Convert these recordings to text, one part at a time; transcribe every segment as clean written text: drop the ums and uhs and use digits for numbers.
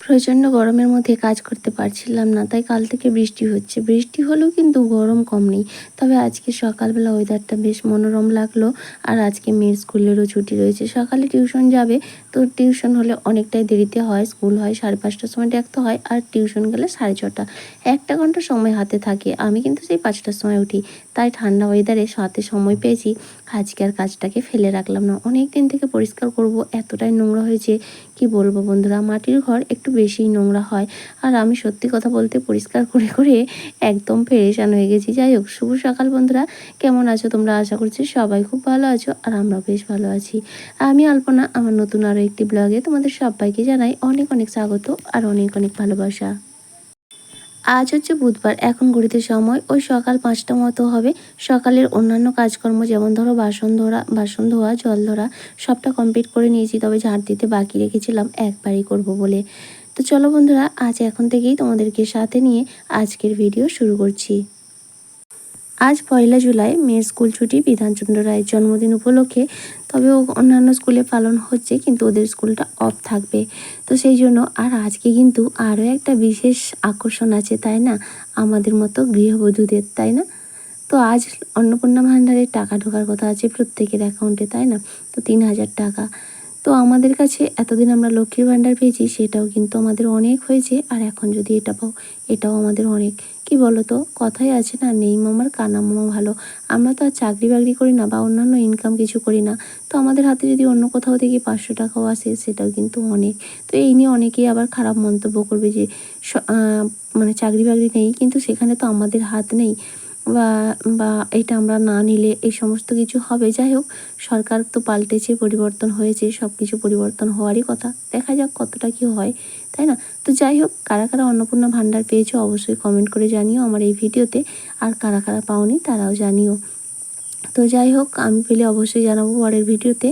প্রচণ্ড গরমের মধ্যে কাজ করতে পারছিলাম না, তাই কাল থেকে বৃষ্টি হচ্ছে। বৃষ্টি হলেও কিন্তু গরম কম নেই। তবে আজকে সকালবেলা ওয়েদারটা বেশ মনোরম লাগলো। আর আজকে মেয়ের স্কুলেরও ছুটি রয়েছে, সকালে টিউশন যাবে। তো টিউশন হলে অনেকটাই দেরিতে হয়, স্কুল হয় 5:30টার সময় ডাকতে হয়, আর টিউশন গেলে 6:30। 1 ঘন্টা সময় হাতে থাকে। আমি কিন্তু সেই 5টার সময় উঠি, তাই ঠান্ডা ওয়েদারে সাথে সময় পেয়েছি। আজকে আর কাজটাকে ফেলে রাখলাম না, অনেক দিন থেকে পরিষ্কার করব, এতটাই নোংরা হয়েছে কি বলবো বন্ধুরা। মাটির ঘর একটু বেশিই নোংরা হয়, আর আমি সত্যি কথা বলতে পরিষ্কার করে করে একদম পেরেশান হয়ে গেছি। যাই হোক, শুভ সকাল বন্ধুরা, কেমন আছো তোমরা? আশা করছি সবাই খুব ভালো আছো, আর আমরাও বেশ ভালো আছি। আমি আলপনা, আমার নতুন আরও একটি ব্লগে তোমাদের সবাইকে জানাই অনেক অনেক স্বাগত আর অনেক অনেক ভালোবাসা। আজ হচ্ছে বুধবার, এখন ঘড়িতে সময় ওই সকাল 5টা মতো হবে। সকালের অন্যান্য কাজকর্ম যেমন ধরো বাসন ধোয়া, জল ধরা সবটা কমপ্লিট করে নিয়েছি, তবে ঝাড় দিতে বাকি রেখেছিলাম, একবারই করব বলে। তো চলো বন্ধুরা, আজ এখন থেকেই তোমাদেরকে সাথে নিয়ে আজকের ভিডিও শুরু করছি। আজ 1 জুলাই, মেয়ের স্কুল ছুটি বিধানচন্দ্র রায়ের জন্মদিন উপলক্ষে। তবে অন্যান্য স্কুলে পালন হচ্ছে, কিন্তু ওদের স্কুলটা অফ থাকবে। তো সেই জন্য আর আজকে কিন্তু আরও একটা বিশেষ আকর্ষণ আছে, তাই না? আমাদের মতো গৃহবধূদের, তাই না? তো আজ অন্নপূর্ণা ভাণ্ডারের টাকা ঢোকার কথা আছে প্রত্যেকের অ্যাকাউন্টে, তাই না? তো 3,000 টাকা। তো আমাদের কাছে এতদিন আমরা লক্ষ্মীর ভাণ্ডার পেয়েছি, সেটাও কিন্তু আমাদের অনেক হয়েছে। আর এখন যদি এটা পাও, এটাও আমাদের অনেক। কি বলো তো, কথাই আছে না, নেই মামার কানা মামা ভালো। আমরা তো আর চাকরি বাকরি করি না বা অন্যান্য ইনকাম কিছু করি না। তো আমাদের হাতে যদি অন্য কোথাও থেকে 500 টাকাও আসে, সেটাও কিন্তু অনেক। তো এই নিয়ে অনেকেই আবার খারাপ মন্তব্য করবে যে মানে চাকরি বাকরি নেই, কিন্তু সেখানে তো আমাদের হাত নেই, বা বা এটা আমরা না নিলে এই সমস্ত কিছু হবে। যাই হোক, সরকার তো পাল্টেছে, পরিবর্তন হয়েছে, সব কিছু পরিবর্তন হওয়ারই কথা। দেখা যাক কতটা কি হয়, তাই না? তো যাই হোক, কারা কারা অন্নপূর্ণা ভাণ্ডার পেয়েছো অবশ্যই কমেন্ট করে জানিও আমার এই ভিডিওতে। আর কারা কারা পাওনি তারাও জানিও। তো যাই হোক, আমি পেলে অবশ্যই জানাবো পরের ভিডিওতে।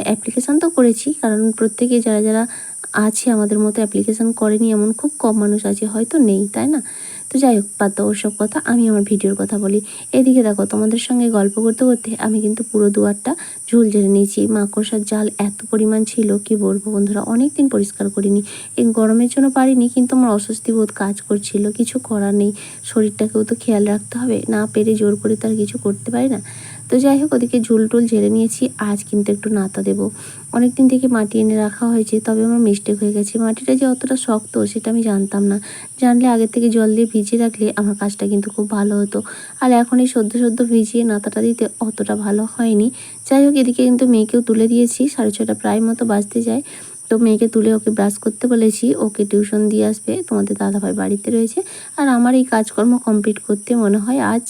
অ্যাপ্লিকেশান তো করেছি, কারণ প্রত্যেকে যারা যারা আছে আমাদের মতো অ্যাপ্লিকেশান করেনি এমন খুব কম মানুষ আছে, হয়তো নেই, তাই না? তো যাই হোক, বাদ দাও ওসব কথা, আমি আমার ভিডিওর কথা বলি। এদিকে দেখো, তোমাদের সঙ্গে গল্প করতে করতে আমি কিন্তু পুরো দুয়ারটা ঝুল ঝেড়ে নিয়েছি। মাকড়সার জাল এত পরিমাণ ছিল, কি বলবো বন্ধুরা, অনেক দিন পরিষ্কার করিনি। এই গরমের জন্য পারিনি, কিন্তু আমার অস্বস্তি বোধ কাজ করছিল, কিছু করার নেই। শরীরটাকেও তো খেয়াল রাখতে হবে, না পেরে জোর করে তার কিছু করতে পারি না। তো যাই হোক, ওদিকে ঝুল টুল ঝেড়ে নিয়েছি। আজ কিন্তু একটু নাতা দেবো। অনেক দিন থেকে মাটি এনে রাখা হয়েছে, তবে আমার মিস্টেক হয়ে গেছে। মাটিটা যে অতটা শক্ত সেটা আমি জানতাম না। জানলে আগের থেকে জল দিয়ে ভিজিয়ে রাখলে আমার কাজটা কিন্তু খুব ভালো হতো। আর এখন এই সদ্য সদ্য ভিজিয়ে নাতাটা দিতে অতটা ভালো হয়নি। যাই হোক, এদিকে কিন্তু মেয়েকেও তুলে দিয়েছি, 6:30 প্রায় মতো বাজতে যায়। তো মেয়েকে তুলে ওকে ব্রাশ করতে বলেছি, ওকে টিউশন দিয়ে আসবে। তোমাদের দাদাভাই বাড়িতে রয়েছে। আর আমার এই কাজকর্ম কমপ্লিট করতে মনে হয় আজ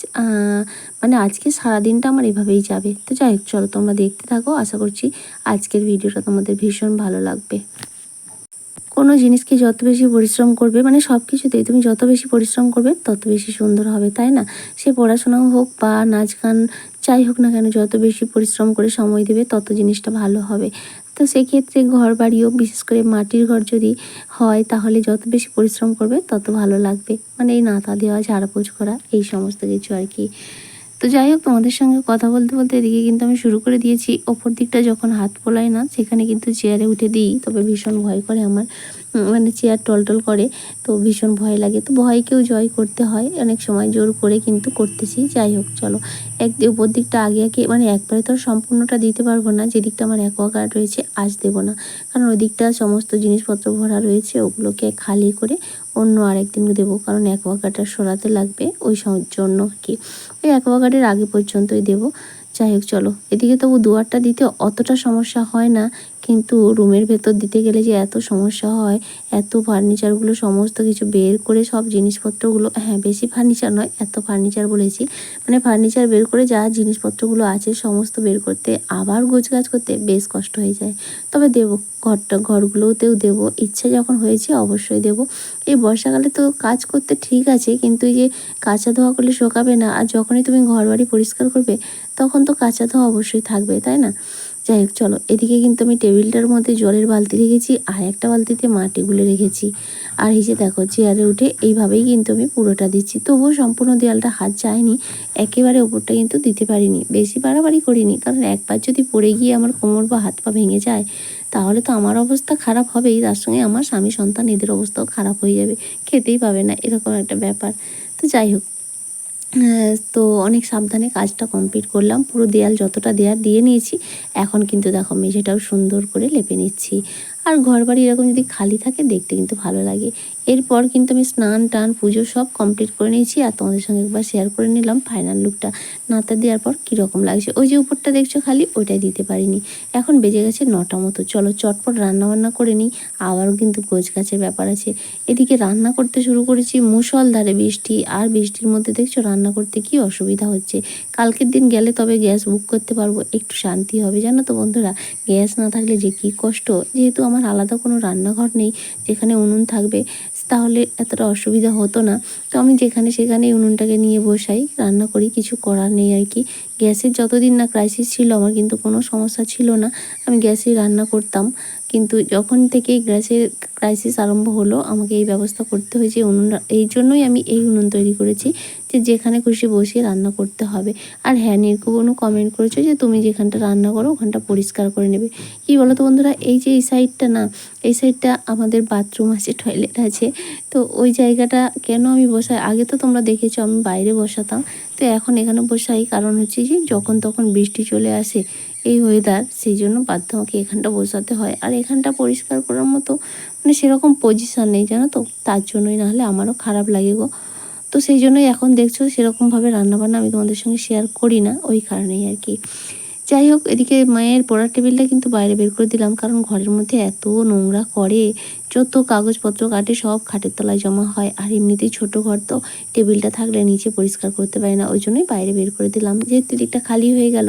মানে আজকে সারাদিনটা আমার এভাবেই যাবে। তো যাই হোক, চলো তোমরা দেখতে থাকো। আশা করছি আজকের ভিডিওটা তোমাদের ভীষণ ভালো লাগবে। কোনো জিনিসকে যত বেশি পরিশ্রম করবে, মানে সব কিছুতেই তুমি যত বেশি পরিশ্রম করবে তত বেশি সুন্দর হবে, তাই না? সে পড়াশোনাও হোক বা নাচ গান, যাই হোক না কেন, যত বেশি পরিশ্রম করে সময় দেবে তত জিনিসটা ভালো হবে। তো সেক্ষেত্রে ঘর বাড়িও, বিশেষ করে মাটির ঘর যদি হয়, তাহলে যত বেশি পরিশ্রম করবে তত ভালো লাগবে। মানে এই নাতা দেওয়া, ঝাড়পোছ করা, এই সমস্ত কিছু আর কি। তো যাই হোক, তোমাদের সঙ্গে কথা বলতে বলতে এদিকে কিন্তু আমি শুরু করে দিয়েছি। ওপর দিকটা যখন হাত পোলাই না, সেখানে কিন্তু চেয়ারে উঠে দিই, তবে ভীষণ ভয় করে আমার। মানে চেয়ার টলটল করে, তো ভীষণ ভয় লাগে। তো ভয়কেও জয় করতে হয়, অনেক সময় জোর করে কিন্তু করতেছি। যাই হোক, চলো উপর দিকটা আগে আগে, মানে একবারে তো আর সম্পূর্ণটা দিতে পারবো না। যে দিকটা আমার অ্যাকোয়াগার্ড রয়েছে আজ দেবো না, কারণ ওই দিকটা সমস্ত জিনিসপত্র ভরা রয়েছে, ওগুলোকে খালি করে অন্য আরেকদিন দেবো, কারণ অ্যাকোয়াগার্ডটা সরাতে লাগবে ওই জন্য আর কি। ওই অ্যাকোয়াগার্ডের আগে পর্যন্তই দেবো। যাই হোক, চলো এদিকে তবু দুয়ারটা দিতে অতটা সমস্যা হয় না, কিন্তু রুমের ভেতর দিতে গেলে যে এত সমস্যা হয়। এত ফার্নিচারগুলো সমস্ত কিছু বের করে, সব জিনিসপত্রগুলো, হ্যাঁ বেশি ফার্নিচার নয়, এত ফার্নিচার বলেছি, মানে ফার্নিচার বের করে যা জিনিসপত্রগুলো আছে সমস্ত বের করতে, আবার গোছগাছ করতে বেশ কষ্ট হয়ে যায়। তবে দেবো, ঘরগুলোতেও দেবো, ইচ্ছা যখন হয়েছে অবশ্যই দেবো। এই বর্ষাকালে তো কাজ করতে ঠিক আছে, কিন্তু এই যে কাঁচা ধোয়া করলে শোকাবে না, আর যখনই তুমি ঘর বাড়ি পরিষ্কার করবে তখন তো কাঁচা ধোয়া অবশ্যই থাকবে, তাই না? যাই হোক চলো, এদিকে কিন্তু আমি টেবিলটার মধ্যে জলের বালতি রেখেছি আর একটা বালতিতে মাটি গুলে রেখেছি। আর এই যে দেখো চেয়ারে উঠে এইভাবেই কিন্তু আমি পুরোটা দিচ্ছি, তবুও সম্পূর্ণ দেয়ালটা হাত যায়নি, একেবারে ওপরটা কিন্তু দিতে পারিনি, বেশি বাড়াবাড়ি করিনি, কারণ একবার যদি পড়ে গিয়ে আমার কোমর বা হাত পা ভেঙে যায় তাহলে তো আমার অবস্থা খারাপ হবেই, তার সঙ্গে আমার স্বামী সন্তান এদের অবস্থাও খারাপ হয়ে যাবে, খেতেই পাবে না, এরকম একটা ব্যাপার। তো যাই হোক, তো অনেক সাবধানে কাজটা কমপ্লিট করলাম, পুরো দেয়াল যতটা দেয়ার দিয়ে নিয়েছি। এখন কিন্তু দেখো মেঝেটাও সুন্দর করে লেপে নিচ্ছি। আর ঘর বাড়ি এরকম যদি খালি থাকে দেখতে কিন্তু ভালো লাগে। এরপর কিন্তু আমি স্নান টান পুজো সব কমপ্লিট করে নিয়েছি, আর তোমাদের সঙ্গে একবার শেয়ার করে নিলাম ফাইনাল লুকটা। নাতা দেওয়ার পর কীরকম লাগছে, ওই যে উপরটা দেখছো খালি ওইটাই দিতে পারিনি। এখন বেজে গেছে 9টা মতো, চলো চটপট রান্নাবান্না করে নিই, আবারও কিন্তু গোছগাছের ব্যাপার আছে। এদিকে রান্না করতে শুরু করেছি, মুষলধারে বৃষ্টি, আর বৃষ্টির মধ্যে দেখছো রান্না করতে কি অসুবিধা হচ্ছে। কালকের দিন গেলে তবে গ্যাস বুক করতে পারবো, একটু শান্তি হবে, জানো তো বন্ধুরা। গ্যাস না থাকলে যে কী কষ্ট, যেহেতু আমার আলাদা কোনো রান্নাঘর নেই যেখানে উনুন থাকবে, তাহলে এতটা অসুবিধা হতো না। তো আমি যেখানে সেখানেই উনুনটাকে নিয়ে বসাই, রান্না করি, কিছু করার নেই আর কি। গ্যাসের যতদিন না ক্রাইসিস ছিল আমার কিন্তু কোনো সমস্যা ছিল না, আমি গ্যাসেই রান্না করতাম। কিন্তু যখন থেকে গ্যাসের ক্রাইসিস আরম্ভ হলো আমাকে এই ব্যবস্থা করতে হয়েছে উনুন, এই জন্যই আমি এই উনুন তৈরি করেছি যে যেখানে খুশি বসিয়ে রান্না করতে হবে। আর হ্যাঁ, নির্কুবনু কমেন্ট করেছে যে তুমি যেখানটা রান্না করো ওখানটা পরিষ্কার করে নেবে। কী বলো তো বন্ধুরা, এই যে এই সাইডটা না, এই সাইডটা আমাদের বাথরুম আছে, টয়লেট আছে, তো ওই জায়গাটা কেন আমি বসাই, আগে তো তোমরা দেখেছো আমি বাইরে বসাতাম, তো এখন এখানে বসাই, কারণ হচ্ছে যে যখন তখন বৃষ্টি চলে আসে, এই ওয়েদার, সেই জন্য বাধ্য আমাকে এখানটা বসাতে হয়। আর এখানটা পরিষ্কার করার মতো মানে সেরকম পজিশান নেই, জানো তো, তার জন্যই, নাহলে আমারও খারাপ লাগে গো। তো সেই জন্যই এখন দেখছো সেরকমভাবে রান্নাবান্না আমি তোমাদের সঙ্গে শেয়ার করি না, ওই কারণেই আর কি। যাই হোক, এদিকে মায়ের পড়ার টেবিলটা কিন্তু বাইরে বের করে দিলাম, কারণ ঘরের মধ্যে এত নোংরা করে, যত কাগজপত্র কাটে সব খাটের তলায় জমা হয়। আর এমনিতেই ছোট ঘর তো, টেবিলটা থাকলে নিচে পরিষ্কার করতে পারি না, ওই জন্যই বাইরে বের করে দিলাম, যেহেতু দিকটা খালি হয়ে গেল।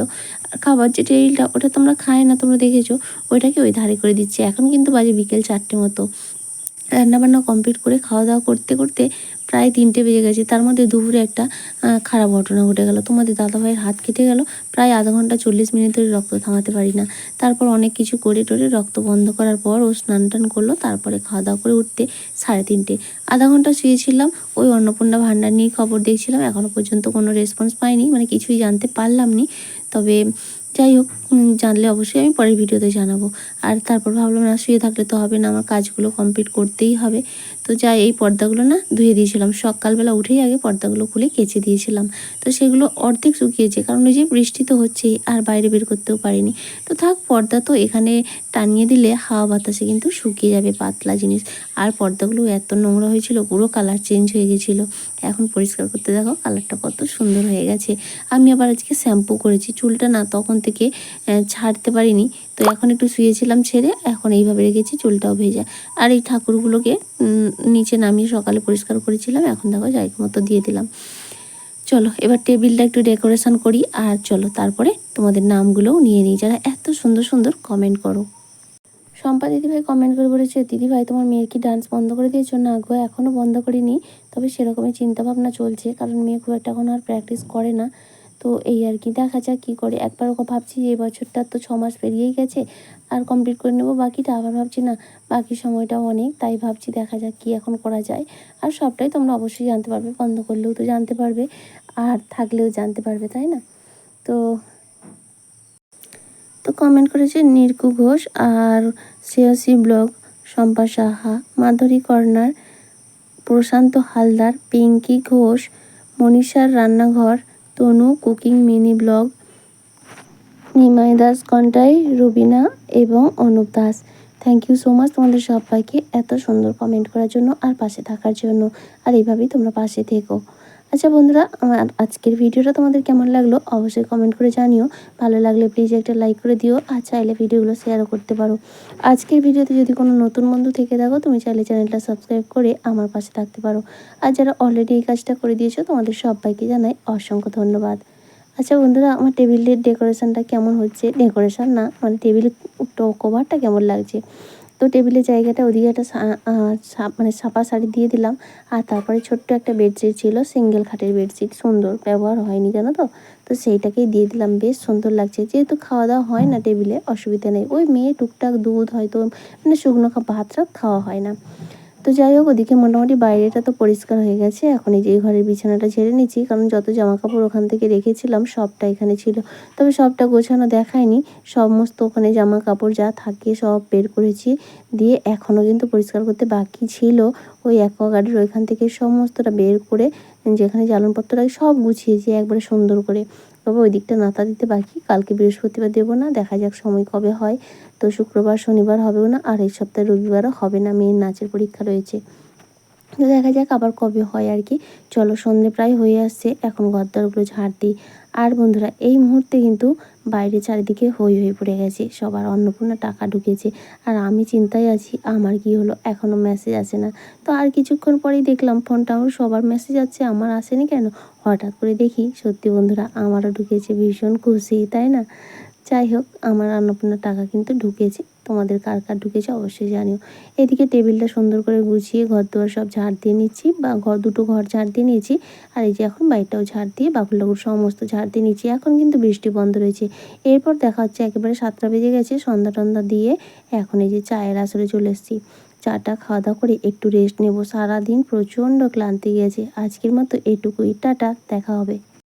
আর খাবার যে টেবিলটা ওটা তোমরা খায় না, তোমরা দেখেছো, ওইটাকে ওই ধারে করে দিচ্ছি। এখন কিন্তু বাজে বিকেল 4টে মতো, রান্নাবান্না কমপ্লিট করে খাওয়া দাওয়া করতে করতে প্রায় 3টে বেজে গেছে। তার মধ্যে দুপুরে একটা খারাপ ঘটনা ঘটে গেল, তোমাদের দাদাভাইয়ের হাত কেটে গেল, প্রায় আধা ঘন্টা 40 মিনিট ধরে রক্ত থামাতে পারি না। তারপর অনেক কিছু করে টোরে রক্ত বন্ধ করার পর ও স্নান টান করলো, তারপরে খাওয়া দাওয়া করে উঠতে 3:30। আধা ঘন্টা শুয়েছিলাম, ওই অন্নপূর্ণা ভাণ্ডার নিয়ে খবর দেখছিলাম, এখনও পর্যন্ত কোনো রেসপন্স পাইনি, মানে কিছুই জানতে পারলাম নি। তবে যাই হোক, জানলে অবশ্যই আমি পরের ভিডিওতে জানাবো। আর তারপর ভাবলাম না, শুয়ে থাকলে তো হবে না, আমার কাজগুলো কমপ্লিট করতেই হবে। তো যাই, এই পর্দাগুলো না ধুয়ে দিয়েছিলাম, সকালবেলা উঠেই আগে পর্দাগুলো খুলে কেচে দিয়েছিলাম। তো সেগুলো অর্ধেক শুকিয়েছে, কারণ ওই যে বৃষ্টি তো হচ্ছেই, আর বাইরে বের করতেও পারিনি। তো থাক, পর্দা তো এখানে টানিয়ে দিলে হাওয়া বাতাসে কিন্তু শুকিয়ে যাবে, পাতলা জিনিস। আর পর্দাগুলো এত নোংরা হয়েছিল, পুরো কালার চেঞ্জ হয়ে গেছিলো। এখন পরিষ্কার করতে দেখো কালারটা কত সুন্দর হয়ে গেছে। আমি আবার আজকে শ্যাম্পু করেছি, চুলটা না তখন থেকে ছাড়তে পারিনি, তো এখন একটু শুয়েছিলাম ছেড়ে, এখন এইভাবে রেখেছি, চুলটাও ভেজা। আর এই ঠাকুরগুলোকে নিচে নামিয়ে সকালে পরিষ্কার করেছিলাম, এখন দেখো জায়গা মতো দিয়ে দিলাম। চলো এবার টেবিলটা একটু ডেকোরেশন করি, আর চলো তারপরে তোমাদের নামগুলোও নিয়ে নিই, যারা এত সুন্দর সুন্দর কমেন্ট করো। শম্পা দিদিভাই কমেন্ট করে বলেছে, দিদিভাই তোমার মেয়ের কি ডান্স বন্ধ করে দিয়েছো? না গো, এখনও বন্ধ করিনি, তবে সেরকমই চিন্তাভাবনা চলছে, কারণ মেয়ে খুব একটা এখন আর প্র্যাকটিস করে না। তো এই আর কি, দেখা যাক কী করে। একবার ওকে ভাবছি যে এই বছরটা তো 6 মাস পেরিয়েই গেছে, আর কমপ্লিট করে নেবো বাকিটা, আবার ভাবছি না বাকি সময়টাও অনেক, তাই ভাবছি দেখা যাক কী এখন করা যায়। আর সবটাই তোমরা অবশ্যই জানতে পারবে, বন্ধ করলেও তো জানতে পারবে, আর থাকলেও জানতে পারবে, তাই না? তো তো কমেন্ট করেছে নির্কু ঘোষ, আর শ্রেয়সী ব্লগ, শম্পা সাহা, মাধুরী কর্নার, প্রশান্ত হালদার, পিঙ্কি ঘোষ, মনীষার রান্নাঘর, Tanu cooking mini blog, Nimai Das Contai, Rubina এবং Anup Das. Thank you so much তোমাদের সবাইকে এত সুন্দর কমেন্ট করার জন্য আর পাশে থাকার জন্য, আর এইভাবেই তোমরা পাশে থেকো। আচ্ছা বন্ধুরা, আমার আজকের ভিডিওটা তোমাদের কেমন লাগলো অবশ্যই কমেন্ট করে জানিও। ভালো লাগলে প্লিজ একটা লাইক করে দিও, আর চাইলে ভিডিওগুলো শেয়ারও করতে পারো। আজকের ভিডিওতে যদি কোনো নতুন বন্ধু থেকে থাকো, তুমি চাইলে চ্যানেলটা সাবস্ক্রাইব করে আমার পাশে থাকতে পারো। আর যারা অলরেডি এই কাজটা করে দিয়েছো তোমাদের সবাইকে জানাই অসংখ্য ধন্যবাদ। আচ্ছা বন্ধুরা, আমার টেবিলের ডেকোরেশনটা কেমন হচ্ছে, ডেকোরেশন না মানে টেবিল কভারটা কেমন লাগছে তো টেবিলের জায়গাটা ওদিকে একটা মানে ছাপা শাড়ি দিয়ে দিলাম। আর তারপরে ছোট্ট একটা বেডশিট ছিল, সিঙ্গেল খাটের বেডশিট, সুন্দর, ব্যবহার হয়নি জানো তো। তো সেইটাকেই দিয়ে দিলাম, বেশ সুন্দর লাগছে। যেহেতু খাওয়া দাওয়া হয় না টেবিলে, অসুবিধা নেই। ওই মেয়ে টুকটাক দুধ হয়তো, মানে শুকনো ভাত টাত খাওয়া হয় না। তো যাই হোক, ওদিকে মোটামুটি বাইরেটা তো পরিষ্কার হয়ে গেছে। এখন এই যে এই ঘরের বিছানাটা ঝেড়ে নিচ্ছি, কারণ যত জামাকাপড় ওখান থেকে রেখেছিলাম সবটা এখানে ছিল। তবে সবটা গোছানো দেখায়নি, সমস্ত ওখানে জামাকাপড় যা থাকে সব বের করেছি। দিয়ে এখনও কিন্তু পরিষ্কার করতে বাকি ছিল। ওই অ্যাকোয়াগার্ডের ওইখান থেকে সমস্তটা বের করে, যেখানে জ্বালনপত্র রাখি সব গুছিয়েছি একবারে সুন্দর করে। তবে ওই দিকটা নাতা দিতে বাকি, কালকে বৃহস্পতিবার দেবো না, দেখা যাক সময় কবে হয়। তো শুক্রবার শনিবার হবেও না, আর এই সপ্তাহে রবিবারও হবে না, মেয়ের নাচের পরীক্ষা রয়েছে। তো দেখা যাক আবার কবে হয় আর কি। চলো, সন্ধে প্রায় হয়ে আসছে, এখন ঘরদোরগুলো ঝাড় দিই। আর বন্ধুরা, এই মুহূর্তে কিন্তু বাইরে চারিদিকে হই হয়ে পড়ে গেছে, সবার অন্নপূর্ণা টাকা ঢুকেছে। আর আমি চিন্তায় আছি, আমার কি হলো, এখনও মেসেজ আসে না। তো আর কিছুক্ষণ পরেই দেখলাম ফোনটা আমার, সবার মেসেজ আসছে, আমার আসেনি কেন। হঠাৎ করে দেখি সত্যি বন্ধুরা, আমারও ঢুকেছে, ভীষণ খুশি তাই না। যাই হোক, আমার অন্নপূর্ণার টাকা কিন্তু ঢুকেছে। তোমাদের কার কার ঢুকেছে অবশ্যই জানিও। এদিকে টেবিলটা সুন্দর করে গুছিয়ে ঘরদোর সব ঝাড় দিয়ে নিচ্ছি, বা দুটো ঘর ঝাড় দিয়ে নিয়েছি। আর এই যে এখন বাইরটাও ঝাড় দিয়ে বাবুর লাগুর সমস্ত ঝাড় দিয়ে নিচ্ছি। এখন কিন্তু বৃষ্টি বন্ধ রয়েছে। এরপর দেখা হচ্ছে, একেবারে 7টা বেজে গেছে, সন্ধ্যা টন্ধা দিয়ে এখন এই যে চায়ের আসরে চলে এসেছি। চাটা খাওয়া দাওয়া করে একটু রেস্ট নেব, সারাদিন প্রচণ্ড ক্লান্তি গেছে। আজকের মতো এটুকুই, টাটা, দেখা হবে।